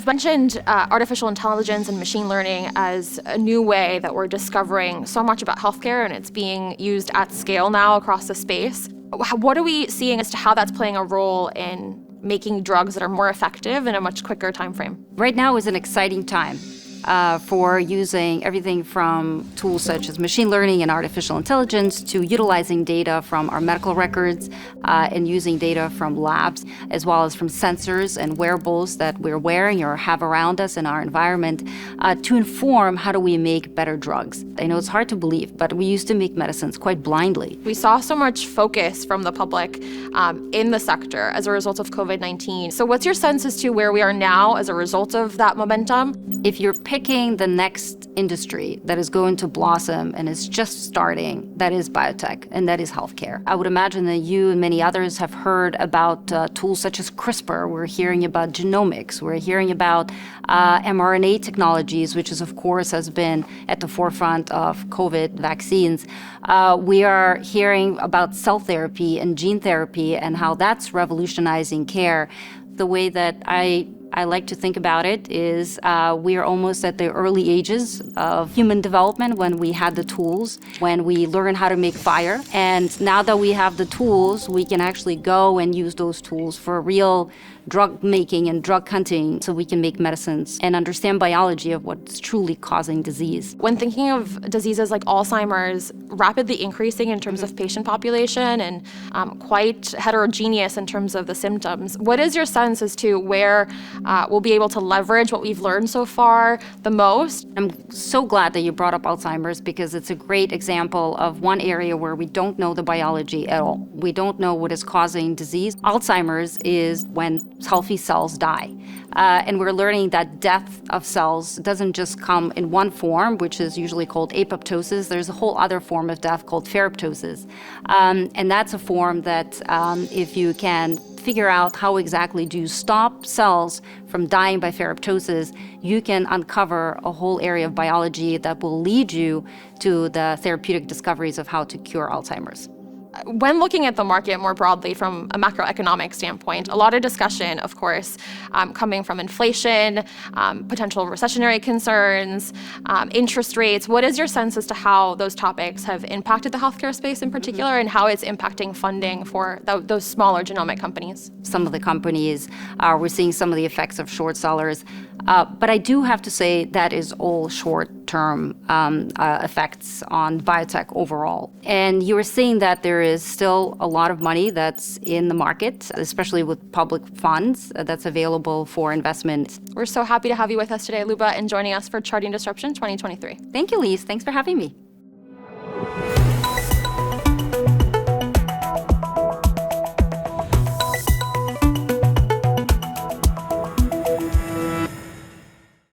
You've mentioned artificial intelligence and machine learning as a new way that we're discovering so much about healthcare, and it's being used at scale now across the space. What are we seeing as to how that's playing a role in making drugs that are more effective in a much quicker time frame? Right now is an exciting time for using everything from tools such as machine learning and artificial intelligence to utilizing data from our medical records and using data from labs, as well as from sensors and wearables that we're wearing or have around us in our environment to inform how do we make better drugs. I know it's hard to believe, but we used to make medicines quite blindly. We saw so much focus from the public in the sector as a result of COVID-19. So what's your sense as to where we are now as a result of that momentum? If you're picking the next industry that is going to blossom and is just starting, that is biotech and that is healthcare. I would imagine that you and many others have heard about tools such as CRISPR. We're hearing about genomics. We're hearing about mRNA technologies, which is, of course, has been at the forefront of COVID vaccines. We are hearing about cell therapy and gene therapy and how that's revolutionizing care. The way that I like to think about it is we are almost at the early ages of human development when we had the tools, when we learned how to make fire. And now that we have the tools, we can actually go and use those tools for real drug making and drug hunting so we can make medicines and understand biology of what's truly causing disease. When thinking of diseases like Alzheimer's, rapidly increasing in terms of patient population and quite heterogeneous in terms of the symptoms, what is your sense as to where we'll be able to leverage what we've learned so far the most? I'm so glad that you brought up Alzheimer's because it's a great example of one area where we don't know the biology at all. We don't know what is causing disease. Alzheimer's is when healthy cells die. And we're learning that death of cells doesn't just come in one form, which is usually called apoptosis. There's a whole other form of death called ferroptosis. And that's a form that if you can figure out how exactly do you stop cells from dying by ferroptosis, you can uncover a whole area of biology that will lead you to the therapeutic discoveries of how to cure Alzheimer's. When looking at the market more broadly from a macroeconomic standpoint, a lot of discussion, of course, coming from inflation, potential recessionary concerns, interest rates. What is your sense as to how those topics have impacted the healthcare space in particular and how it's impacting funding for those smaller genomic companies? Some of the companies, we're seeing some of the effects of short sellers. But I do have to say that is all short-term effects on biotech overall. And you were seeing that there is still a lot of money that's in the market, especially with public funds that's available for investment. We're so happy to have you with us today, Luba, and joining us for Charting Disruption 2023. Thank you, Lise. Thanks for having me.